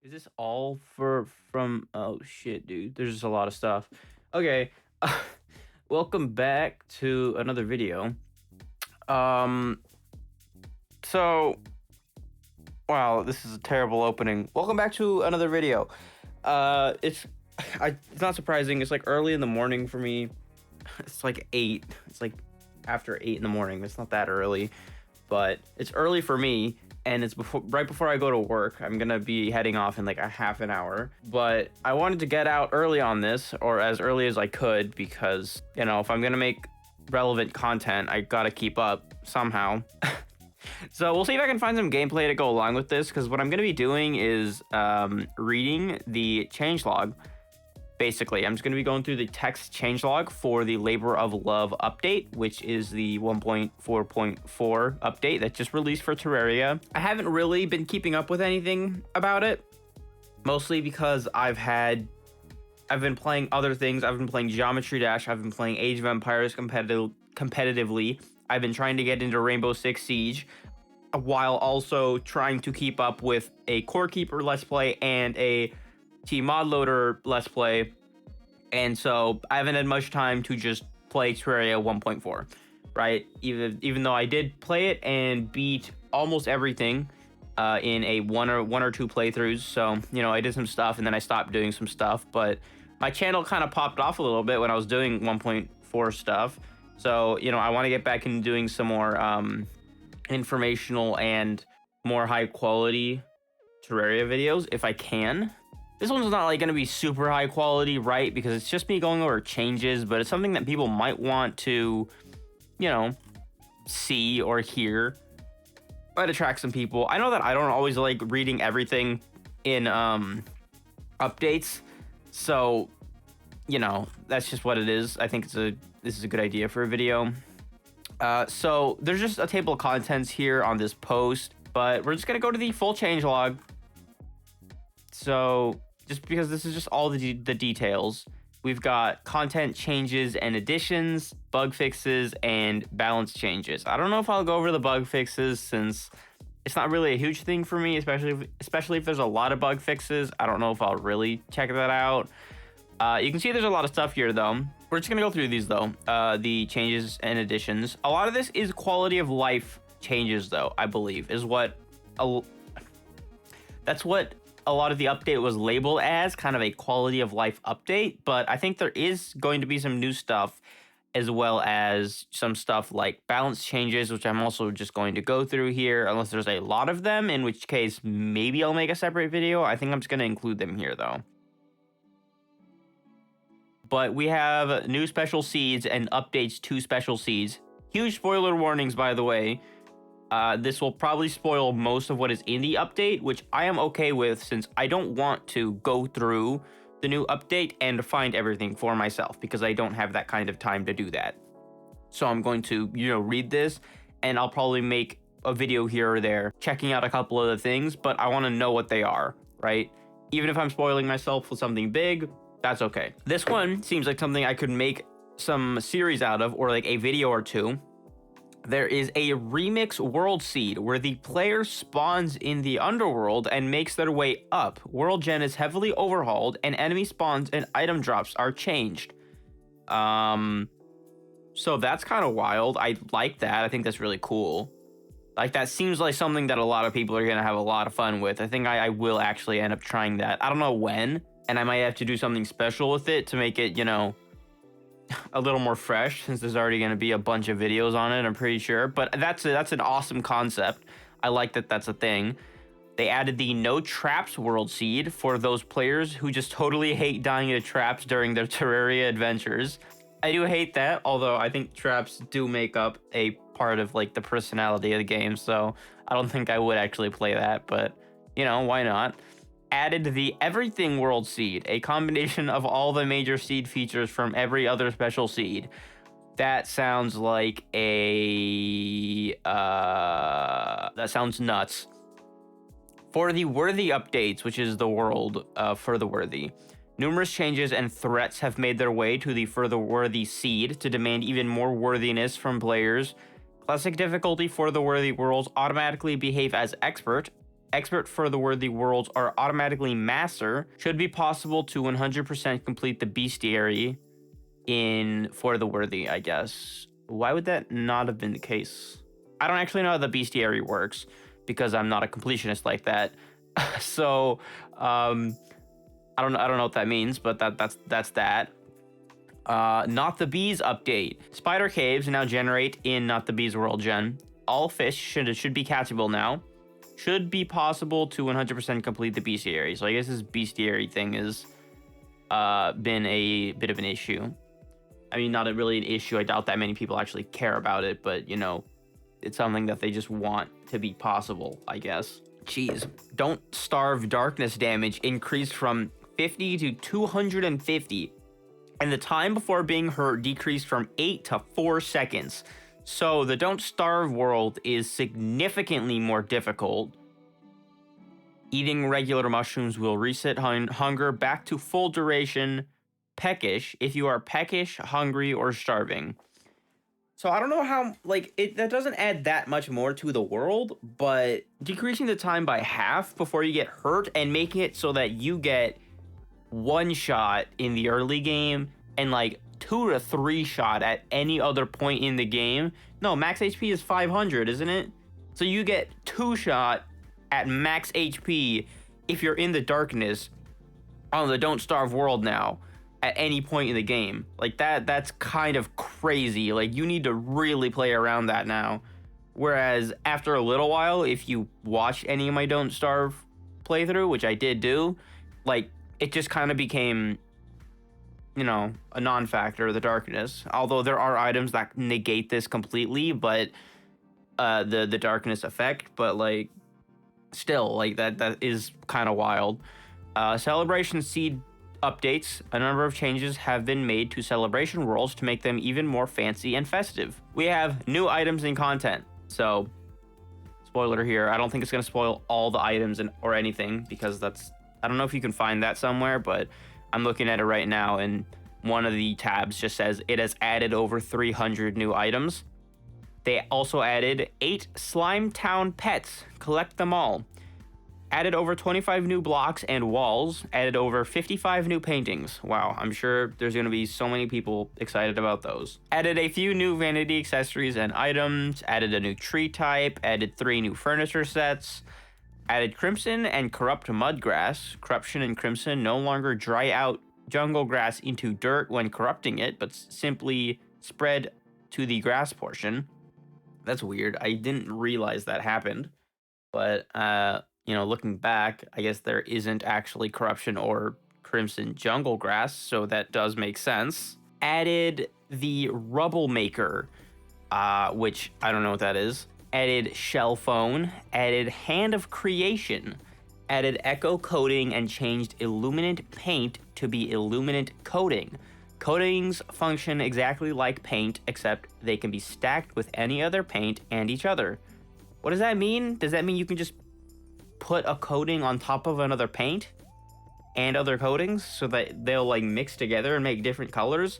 Is this all from oh shit, dude. There's just a lot of stuff. Okay. Welcome back to another video. Um so wow, this is a terrible opening. Welcome back to another video. It's it's not surprising. It's like early in the morning for me. It's like 8. It's like after 8 in the morning. It's not that early, but it's early for me, and it's right before I go to work. I'm gonna be heading off in like a half an hour, but I wanted to get out early on this, or as early as I could, because if I'm gonna make relevant content, I gotta keep up somehow. So we'll see if I can find some gameplay to go along with this, because what I'm gonna be doing is reading the changelog. Basically, I'm just going to be going through the text changelog for the Labor of Love update, which is the 1.4.4 update that just released for Terraria. I haven't really been keeping up with anything about it, mostly because I've been playing other things. I've been playing Geometry Dash. I've been playing Age of Empires competitively. I've been trying to get into Rainbow Six Siege, while also trying to keep up with a Core Keeper Let's Play and a Mod Loader Let's Play, and so I haven't had much time to just play Terraria 1.4, right? Even though I did play it and beat almost everything in a one or two playthroughs, so I did some stuff and then I stopped doing some stuff, but my channel kind of popped off a little bit when I was doing 1.4 stuff, so I want to get back into doing some more informational and more high quality Terraria videos if I can. This one's not like going to be super high quality, right? Because it's just me going over changes, but it's something that people might want to, see or hear. Might attract some people. I know that I don't always like reading everything in updates, so that's just what it is. I think this is a good idea for a video. So there's just a table of contents here on this post, but we're just gonna go to the full changelog. So just because this is just all the details, we've got content changes and additions, bug fixes, and balance changes. I don't know if I'll go over the bug fixes, since it's not really a huge thing for me, especially if there's a lot of bug fixes. I don't know if I'll really check that out. You can see there's a lot of stuff here, though. We're just gonna go through these, though. The changes and additions. A lot of this is quality of life changes, though, I believe, is that's what a lot of the update was labeled as, kind of a quality of life update, but I think there is going to be some new stuff, as well as some stuff like balance changes, which I'm also just going to go through here, unless there's a lot of them, in which case maybe I'll make a separate video. I think I'm just going to include them here, though. But we have new special seeds and updates to special seeds. Huge spoiler warnings, by the way. This will probably spoil most of what is in the update, which I am okay with, since I don't want to go through the new update and find everything for myself, because I don't have that kind of time to do that. So I'm going to, read this, and I'll probably make a video here or there checking out a couple of the things, but I want to know what they are, right? Even if I'm spoiling myself with something big, that's okay. This one seems like something I could make some series out of, or like a video or two. There is a remix world seed where the player spawns in the underworld and makes their way up. World gen is heavily overhauled, and enemy spawns and item drops are changed. So that's kind of wild. I like that. I think that's really cool. Like, that seems like something that a lot of people are going to have a lot of fun with. I think I will actually end up trying that. I don't know when, and I might have to do something special with it to make it, a little more fresh, since there's already going to be a bunch of videos on it, I'm pretty sure. But that's an awesome concept. I like that that's a thing. They added the no traps world seed for those players who just totally hate dying to traps during their Terraria adventures. I do hate that, although I think traps do make up a part of like the personality of the game, so I don't think I would actually play that, but why not? Added the Everything World Seed, a combination of all the major seed features from every other special seed. That sounds like that sounds nuts. For the Worthy updates, which is the world for the Worthy, numerous changes and threats have made their way to the Further Worthy seed to demand even more worthiness from players. Classic difficulty for the Worthy worlds automatically behave as expert, expert for the worthy worlds are automatically master. Should be possible to 100% complete the bestiary for the worthy, I guess. Why would that not have been the case? I don't actually know how the bestiary works because I'm not a completionist like that. So, I don't know what that means, but that's that. Not the Bees update. Spider caves now generate in Not the Bees World Gen. All fish should be catchable now. Should be possible to 100% complete the bestiary. So I guess this bestiary thing has been a bit of an issue. I mean, not really an issue. I doubt that many people actually care about it, but you know, it's something that they just want to be possible, I guess. Jeez. Don't Starve darkness damage increased from 50 to 250. And the time before being hurt decreased from 8 to 4 seconds. So the Don't Starve world is significantly more difficult. Eating regular mushrooms will reset hunger back to full duration. Peckish, if you are peckish, hungry, or starving. So I don't know how, like, that doesn't add that much more to the world, but decreasing the time by half before you get hurt and making it so that you get 1 shot in the early game and like 2 to 3 shot at any other point in the game. No, max HP is 500, isn't it? So you get 2 shot at max HP if you're in the darkness on the Don't Starve world now at any point in the game. Like that's kind of crazy. Like you need to really play around that now. Whereas after a little while, if you watch any of my Don't Starve playthrough, which I did do, like it just kind of became, you know, a non-factor, the darkness. Although there are items that negate this completely, but the darkness effect, but like still, like that is kind of wild. Celebration Seed updates. A number of changes have been made to Celebration worlds to make them even more fancy and festive. We have new items and content. So, spoiler here, I don't think it's going to spoil all the items or anything, because I don't know if you can find that somewhere, but I'm looking at it right now, and one of the tabs just says it has added over 300 new items. They also added 8 Slime Town pets. Collect them all. Added over 25 new blocks and walls. Added over 55 new paintings. Wow, I'm sure there's going to be so many people excited about those. Added a few new vanity accessories and items. Added a new tree type. Added 3 new furniture sets. Added Crimson and Corrupt Mudgrass. Corruption and Crimson no longer dry out jungle grass into dirt when corrupting it, but simply spread to the grass portion. That's weird. I didn't realize that happened. But, you know, looking back, I guess there isn't actually corruption or crimson jungle grass, so that does make sense. Added the Rubble Maker, which I don't know what that is. Added Shell Phone. Added Hand of Creation. Added Echo Coating and changed Illuminant Paint to be Illuminant Coating. Coatings function exactly like paint, except they can be stacked with any other paint and each other. What does that mean? Does that mean you can just put a coating on top of another paint and other coatings so that they'll like mix together and make different colors?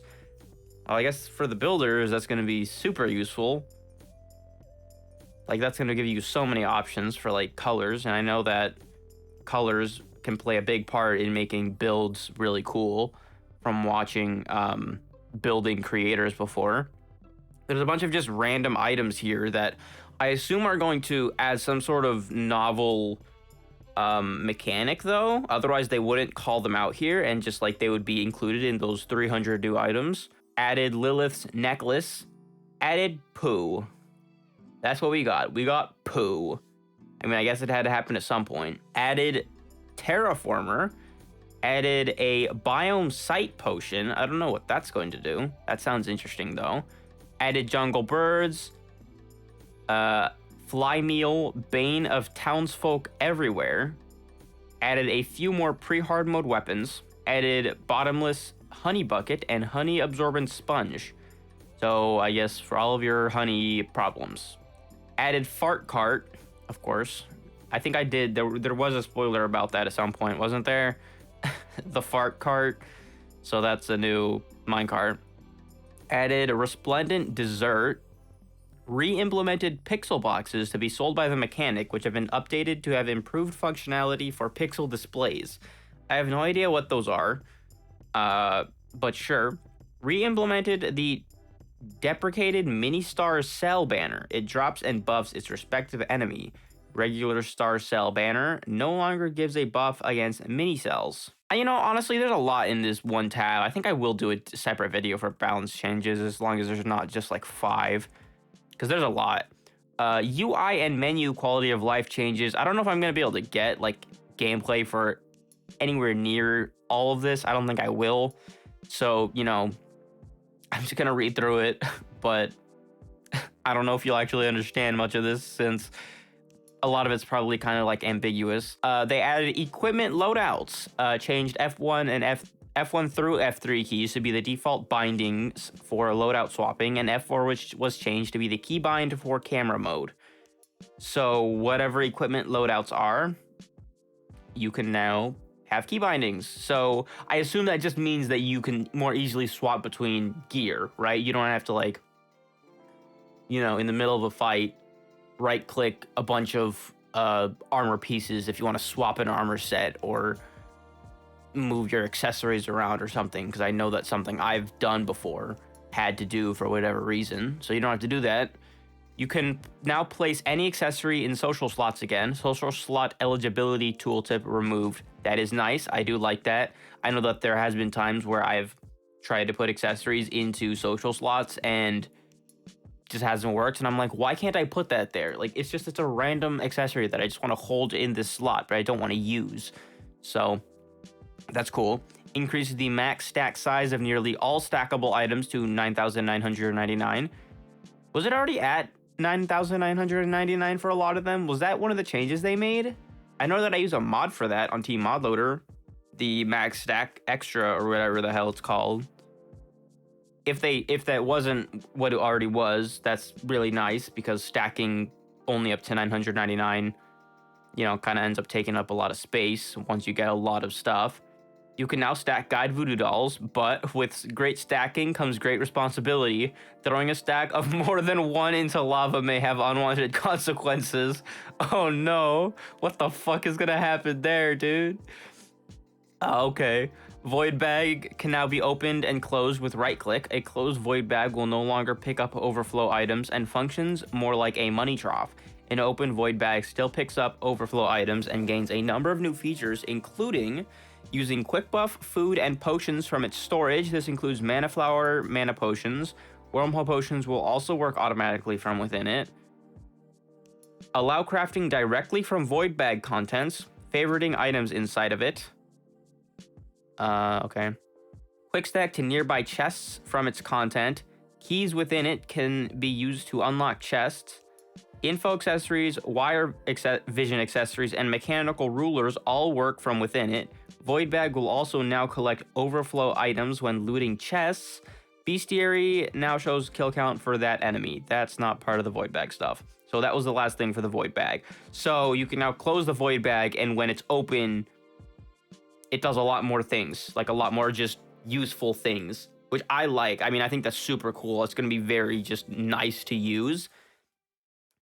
Well, I guess for the builders, that's going to be super useful. Like that's going to give you so many options for like colors. And I know that colors can play a big part in making builds really cool from watching building creators before. There's a bunch of just random items here that I assume are going to add some sort of novel mechanic though. Otherwise they wouldn't call them out here, and just like they would be included in those 300 new items. Added Lilith's necklace. Added poo. That's what we got. We got poo. I mean, I guess it had to happen at some point. Added Terraformer. Added a Biome Sight Potion. I don't know what that's going to do. That sounds interesting though. Added Jungle Birds. Flymeal, Bane of Townsfolk Everywhere. Added a few more pre-hard mode weapons. Added Bottomless Honey Bucket and Honey Absorbent Sponge. So I guess for all of your honey problems. Added Fart Cart, of course. I think I did. There was a spoiler about that at some point, wasn't there? The Fart Cart. So that's a new minecart. Added a Resplendent Dessert. re-implemented pixel boxes to be sold by the mechanic, which have been updated to have improved functionality for pixel displays. I have no idea what those are, but sure. Re-implemented the deprecated mini star cell banner. It drops and buffs its respective enemy. Regular star cell banner no longer gives a buff against mini cells. You know, honestly, there's a lot in this one tab. I think I will do a separate video for balance changes as long as there's not just like 5, because there's a lot. UI and menu quality of life changes. I don't know if I'm going to be able to get like gameplay for anywhere near all of this. I don't think I will. So, you know, I'm just going to read through it, but I don't know if you'll actually understand much of this since a lot of it's probably kind of like ambiguous. They added equipment loadouts, changed F1 and F1 through F3 keys to be the default bindings for loadout swapping, and F4 which was changed to be the keybind for camera mode. So whatever equipment loadouts are, you can now have key bindings. So I assume that just means that you can more easily swap between gear, right? You don't have to, like, you know, in the middle of a fight, right click a bunch of armor pieces if you want to swap an armor set or move your accessories around or something, because I know that's something I've done before, had to do for whatever reason. So you don't have to do that. You can now place any accessory in social slots again. Social slot eligibility tooltip removed. That is nice. I do like that. I know that there has been times where I've tried to put accessories into social slots and just hasn't worked. And I'm like, why can't I put that there? Like, it's a random accessory that I just want to hold in this slot, but I don't want to use. So that's cool. Increases the max stack size of nearly all stackable items to 9,999. Was it already at 9,999 for a lot of them? Was that one of the changes they made? I know that I use a mod for that on Team Mod Loader, the Max Stack Extra or whatever the hell it's called. If that wasn't what it already was, that's really nice, because stacking only up to 999, you know, kind of ends up taking up a lot of space once you get a lot of stuff. You can now stack guide voodoo dolls, but with great stacking comes great responsibility. Throwing a stack of more than one into lava may have unwanted consequences. Oh no, what the fuck is gonna happen there, dude? Okay. Void bag can now be opened and closed with right click. A closed void bag will no longer pick up overflow items and functions more like a money trough. An open void bag still picks up overflow items and gains a number of new features, including using quick buff, food, and potions from its storage. This includes mana flower, mana potions. Wormhole potions will also work automatically from within it. Allow crafting directly from void bag contents, favoriting items inside of it. Okay. Quick stack to nearby chests from its content. Keys within it can be used to unlock chests. Info accessories, wire vision accessories, and mechanical rulers all work from within it. Void bag will also now collect overflow items when looting chests. Bestiary now shows kill count for that enemy. That's not part of the void bag stuff. So that was the last thing for the void bag. So you can now close the void bag, and when it's open, it does a lot more things, like a lot more just useful things, which I like. I mean, I think that's super cool. It's going to be very just nice to use,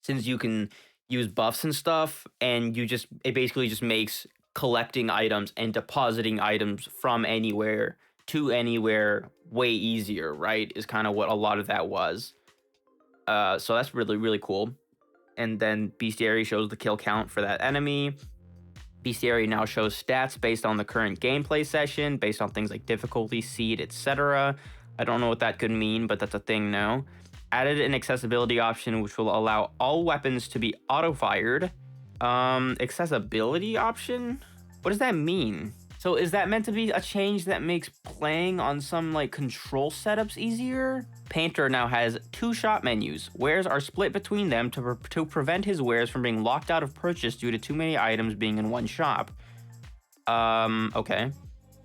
since you can use buffs and stuff, and it basically just makes collecting items and depositing items from anywhere to anywhere way easier, right? Is kind of what a lot of that was. So that's really, really cool. And then Bestiary shows the kill count for that enemy. Bestiary now shows stats based on the current gameplay session, based on things like difficulty, seed, etc. I don't know what that could mean, but that's a thing now. Added an accessibility option which will allow all weapons to be auto-fired. Accessibility option? What does that mean? So is that meant to be a change that makes playing on some like control setups easier? Painter now has 2 shop menus. Wares are split between them to prevent his wares from being locked out of purchase due to too many items being in one shop. Okay.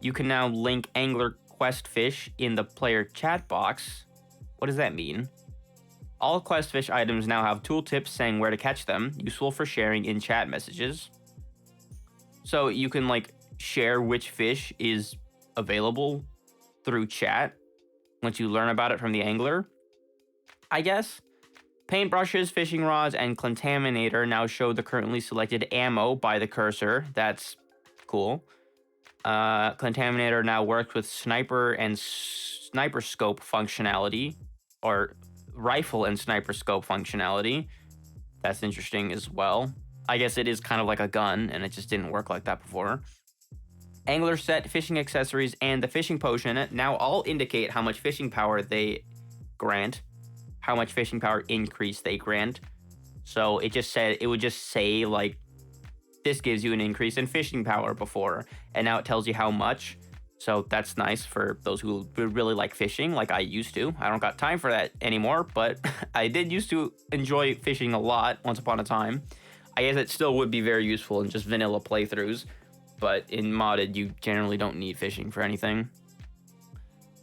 You can now link angler quest fish in the player chat box. What does that mean? All quest fish items now have tooltips saying where to catch them, useful for sharing in chat messages. So you can like share which fish is available through chat once you learn about it from the angler, I guess. Paintbrushes, fishing rods, and Contaminator now show the currently selected ammo by the cursor. That's cool. Contaminator now works with sniper and sniper scope functionality, or rifle and sniper scope functionality. That's interesting as well. I guess it is kind of like a gun, and it just didn't work like that before. Angler set, fishing accessories, and the fishing potion now all indicate how much fishing power they grant, how much fishing power increase they grant. So it would just say like, this gives you an increase in fishing power before, and now it tells you how much. So that's nice for those who really like fishing, like I used to. I don't got time for that anymore, but I did used to enjoy fishing a lot once upon a time. I guess it still would be very useful in just vanilla playthroughs, but in modded, you generally don't need fishing for anything.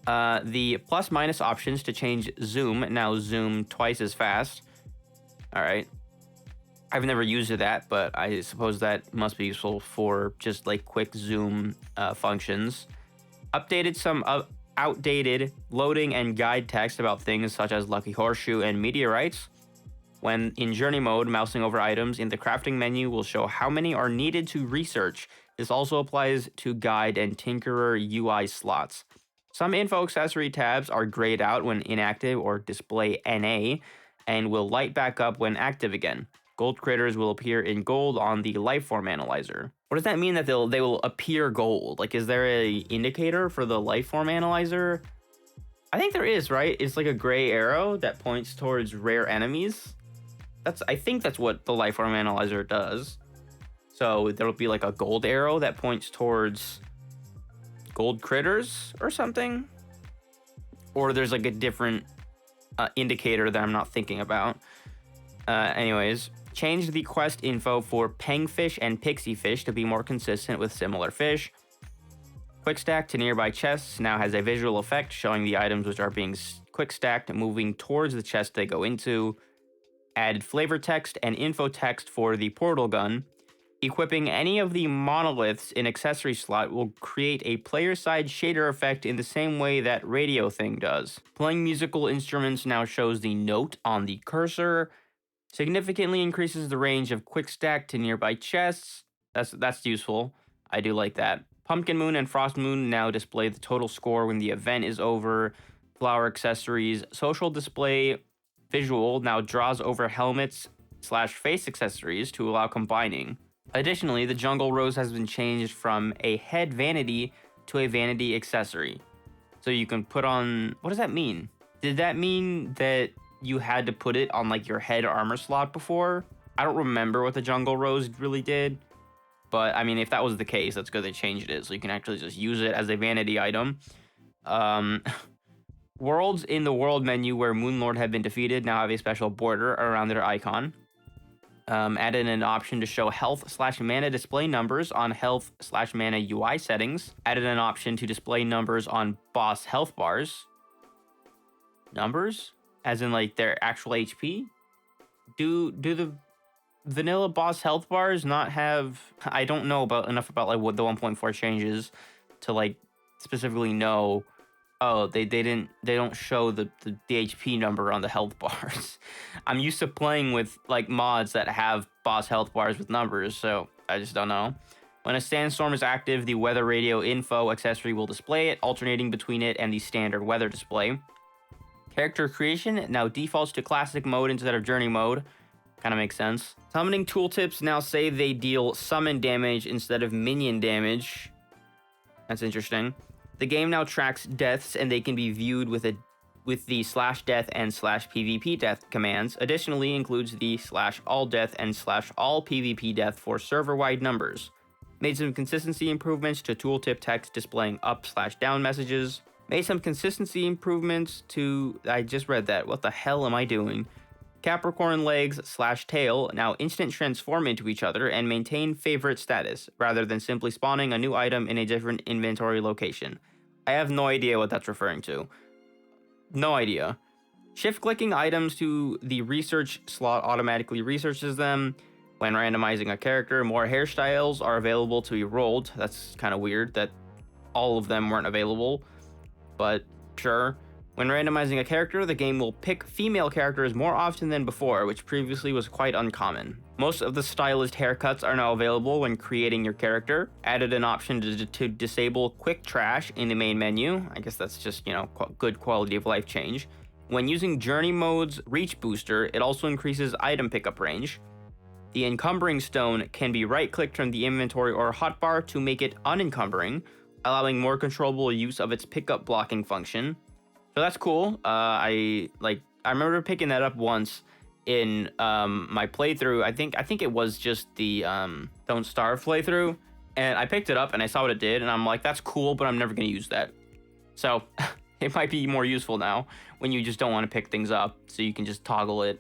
The plus minus options to change zoom now zoom twice as fast. All right. I've never used that, but I suppose that must be useful for just like quick zoom functions. Updated some outdated loading and guide text about things such as Lucky Horseshoe and meteorites. When in journey mode, mousing over items in the crafting menu will show how many are needed to research. This also applies to guide and tinkerer UI slots. Some info accessory tabs are grayed out when inactive or display NA and will light back up when active again. Gold critters will appear in gold on the lifeform analyzer. What does that mean that they will appear gold? Like, is there a indicator for the lifeform analyzer? I think there is, right? It's like a gray arrow that points towards rare enemies. I think that's what the lifeform analyzer does. So there'll be like a gold arrow that points towards gold critters or something. Or there's like a different indicator that I'm not thinking about. Anyways, change the quest info for pangfish and pixiefish to be more consistent with similar fish. Quick stack to nearby chests now has a visual effect showing the items which are being quick stacked moving towards the chest they go into. Added flavor text and info text for the portal gun. Equipping any of the monoliths in accessory slot will create a player-side shader effect in the same way that Radio Thing does. Playing musical instruments now shows the note on the cursor. Significantly increases the range of quick stack to nearby chests. That's useful. I do like that. Pumpkin Moon and Frost Moon now display the total score when the event is over. Flower accessories. Social display visual now draws over helmets / face accessories to allow combining. Additionally, the jungle rose has been changed from a head vanity to a vanity accessory. So you can put on... What does that mean? Did that mean that you had to put it on like your head armor slot before? I don't remember what the jungle rose really did. But I mean, if that was the case, that's good they changed it. So you can actually just use it as a vanity item. Worlds in the world menu where Moonlord had been defeated now have a special border around their icon. Added an option to show health / mana display numbers on health / mana UI settings. Added an option to display numbers on boss health bars. Numbers? As in like their actual HP? Do the vanilla boss health bars not have... I don't know enough about like what the 1.4 changes to like specifically know... Oh, they don't show the HP number on the health bars. I'm used to playing with like mods that have boss health bars with numbers, so I just don't know. When a sandstorm is active, the weather radio info accessory will display it, alternating between it and the standard weather display. Character creation now defaults to classic mode instead of journey mode. Kind of makes sense. Summoning tooltips now say they deal summon damage instead of minion damage. That's interesting. The game now tracks deaths, and they can be viewed with the /death and /PvP death commands. Additionally, includes the /all death and /all PvP death for server-wide numbers. Made some consistency improvements to tooltip text displaying up/down messages. Made some consistency improvements to... I just read that. What the hell am I doing? Capricorn legs /tail now instant transform into each other and maintain favorite status, rather than simply spawning a new item in a different inventory location. I have no idea what that's referring to. No idea. Shift-clicking items to the research slot automatically researches them. When randomizing a character, more hairstyles are available to be rolled. That's kind of weird that all of them weren't available, but sure. When randomizing a character, the game will pick female characters more often than before, which previously was quite uncommon. Most of the stylized haircuts are now available when creating your character. Added an option to disable quick trash in the main menu. I guess that's just, good quality of life change. When using journey mode's reach booster, it also increases item pickup range. The encumbering stone can be right-clicked from the inventory or hotbar to make it unencumbering, allowing more controllable use of its pickup blocking function. So that's cool. I remember picking that up once in my playthrough. I think it was just the Don't Starve playthrough, and I picked it up and I saw what it did, and I'm like, that's cool, but I'm never gonna use that. So it might be more useful now when you just don't want to pick things up, so you can just toggle it.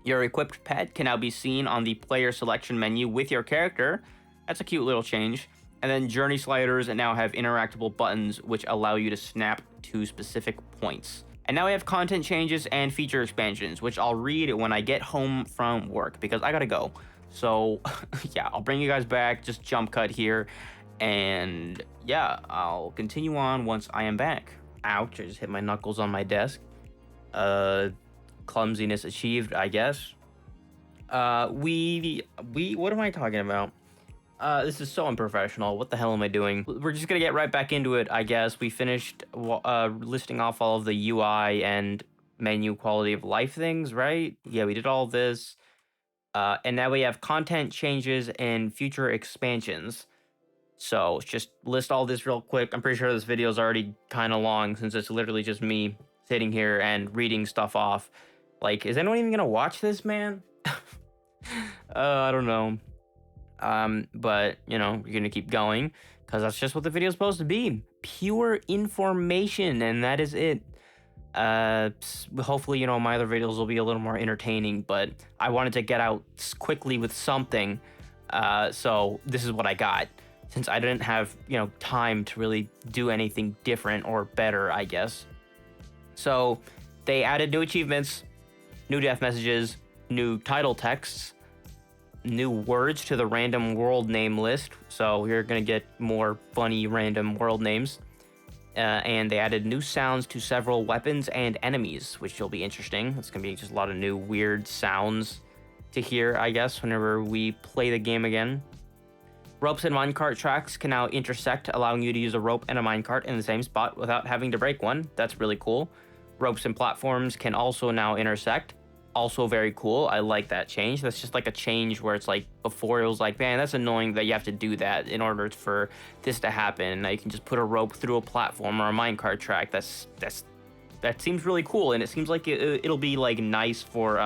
Your equipped pet can now be seen on the player selection menu with your character. That's a cute little change. And then journey sliders now have interactable buttons which allow you to snap to specific points. And now we have content changes and feature expansions, which I'll read when I get home from work because I gotta go. So yeah, I'll bring you guys back, just jump cut here. And yeah, I'll continue on once I am back. Ouch, I just hit my knuckles on my desk. Clumsiness achieved, I guess. What am I talking about? This is so unprofessional. What the hell am I doing? We're just gonna get right back into it, I guess. We finished listing off all of the UI and menu quality of life things, right? Yeah, we did all this. And now we have content changes and future expansions. So just list all this real quick. I'm pretty sure this video is already kind of long since it's literally just me sitting here and reading stuff off. Like, is anyone even gonna watch this, man? I don't know. But you're gonna keep going because that's just what the video is supposed to be. Pure information, and that is it. Hopefully, my other videos will be a little more entertaining, but I wanted to get out quickly with something. So this is what I got. Since I didn't have, time to really do anything different or better, I guess. So they added new achievements, new death messages, new title texts, new words to the random world name list. So you're going to get more funny random world names. And they added new sounds to several weapons and enemies, which will be interesting. It's going to be just a lot of new weird sounds to hear, I guess, whenever we play the game again. Ropes and minecart tracks can now intersect, allowing you to use a rope and a minecart in the same spot without having to break one. That's really cool. Ropes and platforms can also now intersect. Also very cool. I like that change. That's just like a change where it's like before it was like, man, that's annoying that you have to do that in order for this to happen. Now you can just put a rope through a platform or a minecart track. That seems really cool, and it seems like it'll be like nice for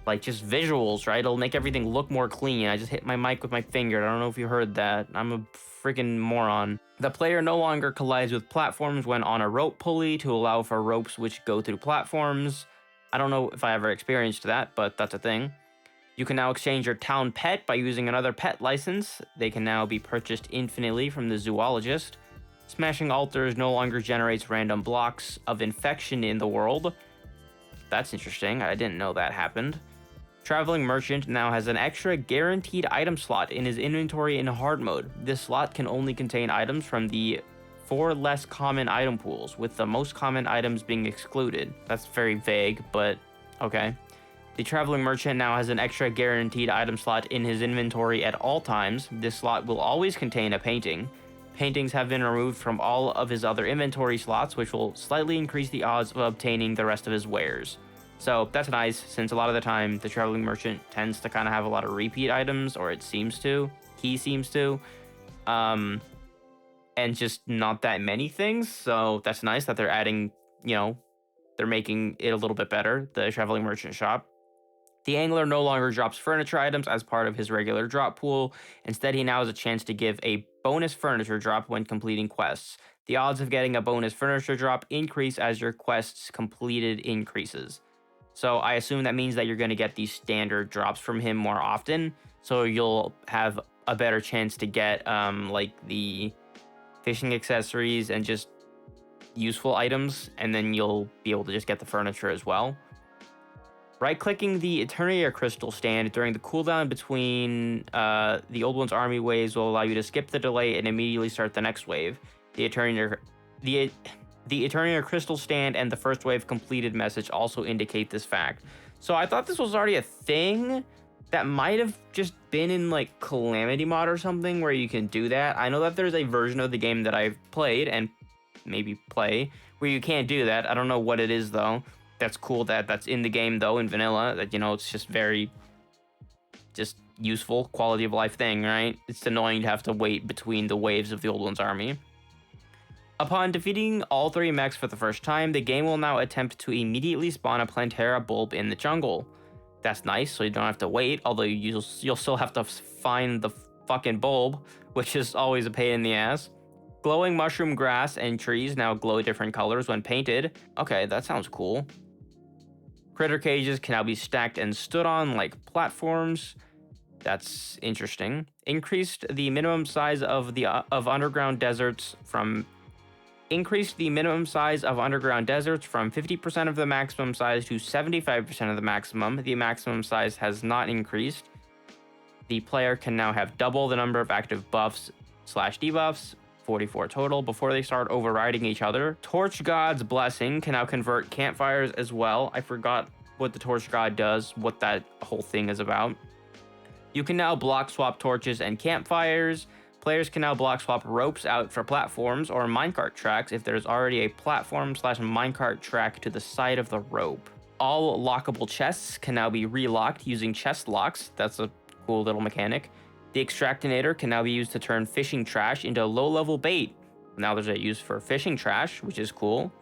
like just visuals, right? It'll make everything look more clean. I just hit my mic with my finger. I don't know if you heard that. I'm a freaking moron. The player no longer collides with platforms when on a rope pulley to allow for ropes which go through platforms. I don't know if I ever experienced that, but that's a thing. You can now exchange your town pet by using another pet license. They can now be purchased infinitely from the zoologist. Smashing altars no longer generates random blocks of infection in the world. That's interesting. I didn't know that happened. Traveling Merchant now has an extra guaranteed item slot in his inventory in hard mode. This slot can only contain items from the 4 less common item pools, with the most common items being excluded. That's very vague, but okay. The Traveling Merchant now has an extra guaranteed item slot in his inventory at all times. This slot will always contain a painting. Paintings have been removed from all of his other inventory slots, which will slightly increase the odds of obtaining the rest of his wares. So that's nice, since a lot of the time the Traveling Merchant tends to kind of have a lot of repeat items, or it seems to. He seems to. And just not that many things. So that's nice that they're adding, they're making it a little bit better, the Traveling Merchant shop. The Angler no longer drops furniture items as part of his regular drop pool. Instead, he now has a chance to give a bonus furniture drop when completing quests. The odds of getting a bonus furniture drop increase as your quests completed increases. So I assume that means that you're going to get these standard drops from him more often. So you'll have a better chance to get like the fishing accessories and just useful items. And then you'll be able to just get the furniture as well. Right-clicking the Terraria crystal stand during the cooldown between the old one's army waves will allow you to skip the delay and immediately start the next wave. The The Eternia Crystal Stand and the first wave completed message also indicate this fact. So I thought this was already a thing that might have just been in like Calamity Mod or something where you can do that. I know that there's a version of the game that I've played and maybe play where you can't do that. I don't know what it is though. That's cool that that's in the game though in vanilla. That, you know, it's just very just useful quality of life thing, right? It's annoying to have to wait between the waves of the Old One's army. Upon defeating all 3 mechs for the first time, the game will now attempt to immediately spawn a Plantera bulb in the jungle. That's nice, so you don't have to wait, although you'll still have to find the fucking bulb, which is always a pain in the ass. Glowing mushroom grass and trees now glow different colors when painted. Okay, that sounds cool. Critter cages can now be stacked and stood on like platforms. That's interesting. Increased the minimum size of underground deserts from 50% of the maximum size to 75% of the maximum. The maximum size has not increased. The player can now have double the number of active buffs/debuffs, 44 total, before they start overriding each other. Torch God's Blessing can now convert campfires as well. I forgot what the Torch God does, what that whole thing is about. You can now block swap torches and campfires. Players can now block swap ropes out for platforms or minecart tracks if there's already a platform/minecart track to the side of the rope. All lockable chests can now be relocked using chest locks. That's a cool little mechanic. The Extractinator can now be used to turn fishing trash into low-level bait. Now there's a use for fishing trash, which is cool.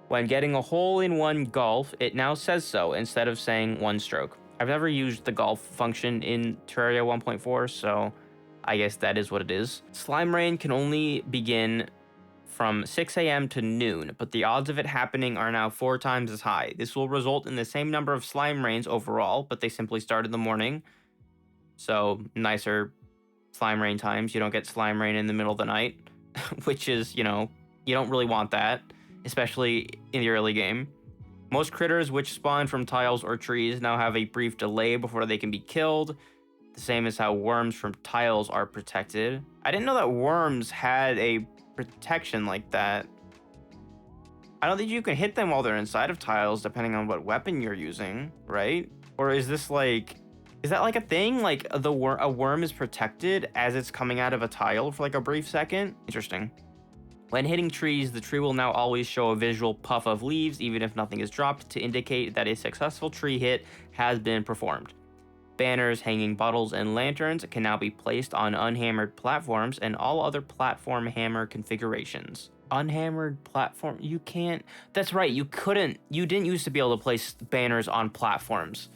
When getting a hole-in-one golf, it now says so instead of saying one stroke. I've never used the golf function in Terraria 1.4, so I guess that is what it is. Slime rain can only begin from 6 a.m. to noon, but the odds of it happening are now 4 times as high. This will result in the same number of slime rains overall, but they simply start in the morning. So nicer slime rain times. You don't get slime rain in the middle of the night, which is, you know, you don't really want that, especially in the early game. Most critters which spawn from tiles or trees now have a brief delay before they can be killed. The same as how worms from tiles are protected. I didn't know that worms had a protection like that. I don't think you can hit them while they're inside of tiles depending on what weapon you're using, right? Or is this like, is that like a thing? Like a worm is protected as it's coming out of a tile for like a brief second? Interesting. When hitting trees, the tree will now always show a visual puff of leaves even if nothing is dropped to indicate that a successful tree hit has been performed. Banners, hanging bottles, and lanterns can now be placed on unhammered platforms and all other platform hammer configurations. Unhammered platform, you can't, that's right, you didn't used to be able to place banners on platforms.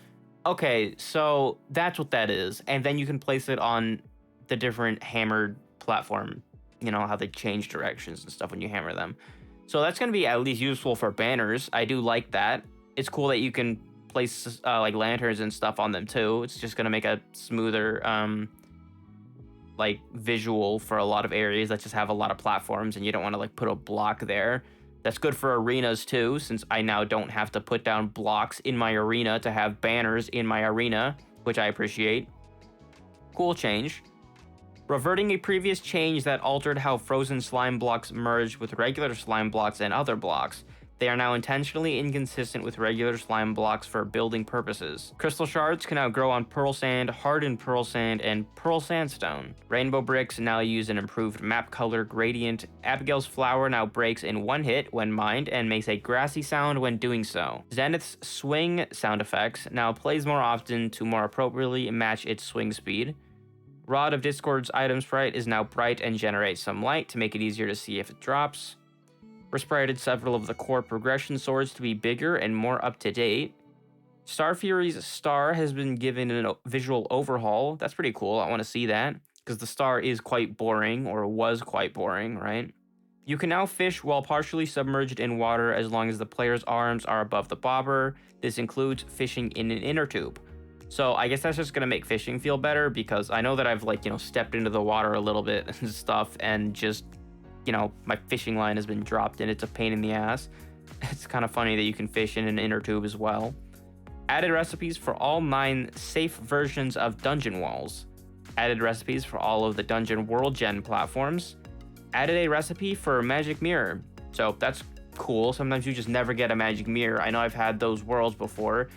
Okay, so that's what that is, and then you can place it on the different hammered platform, you know, how they change directions and stuff when you hammer them. So that's going to be at least useful for banners. I do like that. It's cool that you can place like lanterns and stuff on them too. It's just going to make a smoother like visual for a lot of areas that just have a lot of platforms and you don't want to like put a block there. That's good for arenas too, since I now don't have to put down blocks in my arena to have banners in my arena, which I appreciate. Cool change. Reverting a previous change that altered how frozen slime blocks merged with regular slime blocks and other blocks. They are now intentionally inconsistent with regular slime blocks for building purposes. Crystal shards can now grow on pearl sand, hardened pearl sand, and pearl sandstone. Rainbow bricks now use an improved map color gradient. Abigail's flower now breaks in one hit when mined and makes a grassy sound when doing so. Zenith's swing sound effects now plays more often to more appropriately match its swing speed. Rod of Discord's item sprite is now bright and generates some light to make it easier to see if it drops. Resprited several of the core progression swords to be bigger and more up-to-date. Star Fury's star has been given a visual overhaul. That's pretty cool. I want to see that, because the star is quite boring, or was quite boring, right? You can now fish while partially submerged in water as long as the player's arms are above the bobber. This includes fishing in an inner tube. So I guess that's just going to make fishing feel better, because I know that I've like, you know, stepped into the water a little bit and stuff and just, you know, my fishing line has been dropped and it's a pain in the ass. It's kind of funny that you can fish in an inner tube as well. Added recipes for all 9 safe versions of dungeon walls. Added recipes for all of the dungeon world gen platforms. Added a recipe for magic mirror. So that's cool. Sometimes you just never get a magic mirror. I know I've had those worlds before,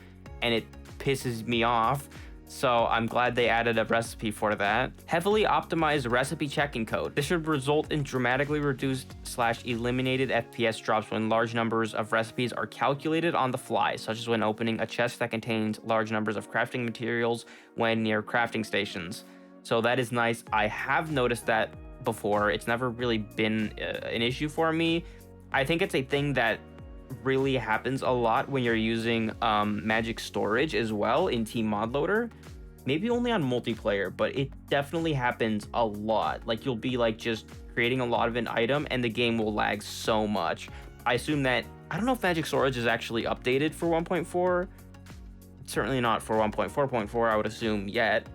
and it pisses me off. So I'm glad they added a recipe for that. Heavily optimized recipe checking code. This should result in dramatically reduced / eliminated FPS drops when large numbers of recipes are calculated on the fly, such as when opening a chest that contains large numbers of crafting materials when near crafting stations. So that is nice. I have noticed that before. It's never really been an issue for me. I think it's a thing that really happens a lot when you're using magic storage as well in Team Mod Loader. Maybe only on multiplayer, but it definitely happens a lot. Like, you'll be like just creating a lot of an item and the game will lag so much. I assume that, I don't know if magic storage is actually updated for 1.4. Certainly not for 1.4.4, I would assume, yet,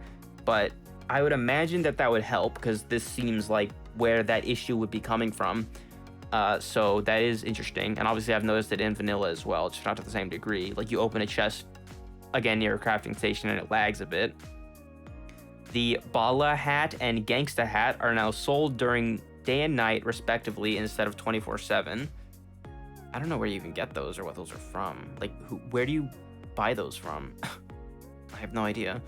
but I would imagine that that would help, because this seems like where that issue would be coming from. So that is interesting, and obviously I've noticed it in vanilla as well, just not to the same degree. Like, you open a chest again near a crafting station and it lags a bit. The Bala hat and Gangsta hat are now sold during day and night respectively instead of 24/7. I don't know where you even get those or what those are from. Like, where do you buy those from? I have no idea.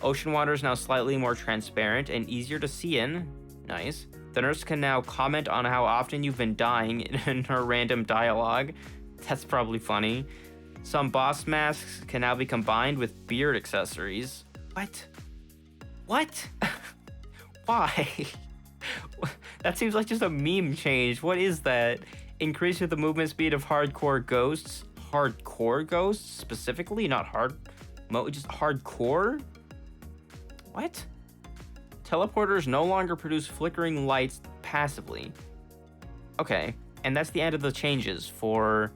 Ocean water is now slightly more transparent and easier to see in. Nice. The nurse can now comment on how often you've been dying in her random dialogue. That's probably funny. Some boss masks can now be combined with beard accessories. What? What? Why? That seems like just a meme change. What is that? Increases the movement speed of hardcore ghosts. Hardcore ghosts specifically, not just hardcore? What? Teleporters no longer produce flickering lights passively. Okay, and that's the end of the changes for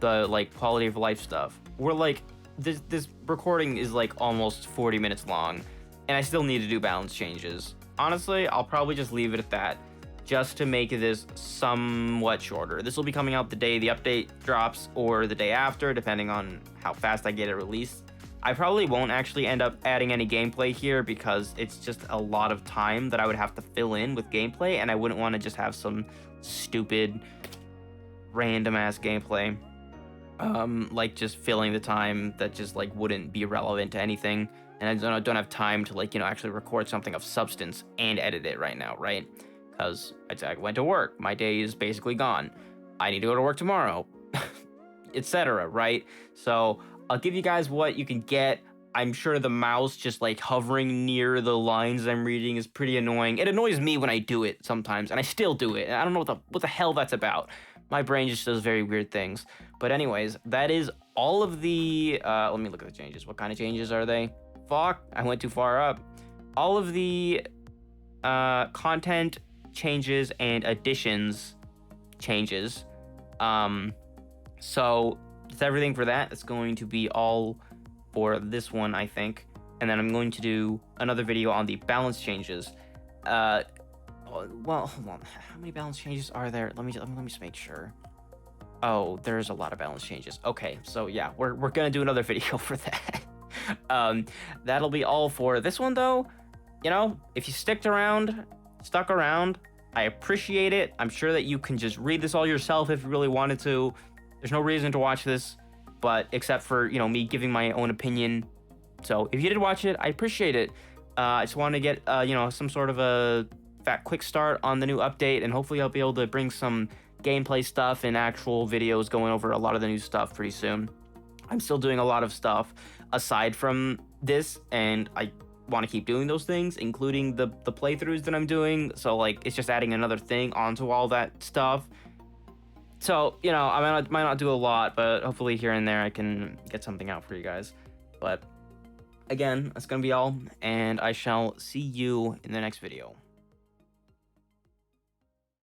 the like quality of life stuff. We're like, this recording is like almost 40 minutes long, and I still need to do balance changes. Honestly, I'll probably just leave it at that, just to make this somewhat shorter. This will be coming out the day the update drops or the day after, depending on how fast I get it released. I probably won't actually end up adding any gameplay here because it's just a lot of time that I would have to fill in with gameplay, and I wouldn't want to just have some stupid random ass gameplay. Like just filling the time that just like wouldn't be relevant to anything. And I don't have time to like, actually record something of substance and edit it right now, right? Because I went to work. My day is basically gone. I need to go to work tomorrow, etc., right? So I'll give you guys what you can get. I'm sure the mouse just like hovering near the lines I'm reading is pretty annoying. It annoys me when I do it sometimes, and I still do it. And I don't know what the hell that's about. My brain just does very weird things. But anyways, that is all of the, let me look at the changes. What kind of changes are they? Fuck, I went too far up. All of the content changes and additions changes. So that's everything for that. It's going to be all for this one, I think. And then I'm going to do another video on the balance changes. Well, hold on. How many balance changes are there? Let me just make sure. Oh, there's a lot of balance changes. Okay, so yeah, we're gonna do another video for that. That'll be all for this one, though. If you stuck around, I appreciate it. I'm sure that you can just read this all yourself if you really wanted to. There's no reason to watch this, but except for, me giving my own opinion. So if you did watch it, I appreciate it. I just want to get, some sort of a quick start on the new update, and hopefully I'll be able to bring some gameplay stuff and actual videos going over a lot of the new stuff pretty soon. I'm still doing a lot of stuff aside from this, and I want to keep doing those things, including the playthroughs that I'm doing. So like, it's just adding another thing onto all that stuff. So, I might not do a lot, but hopefully here and there I can get something out for you guys. But again, that's going to be all, and I shall see you in the next video.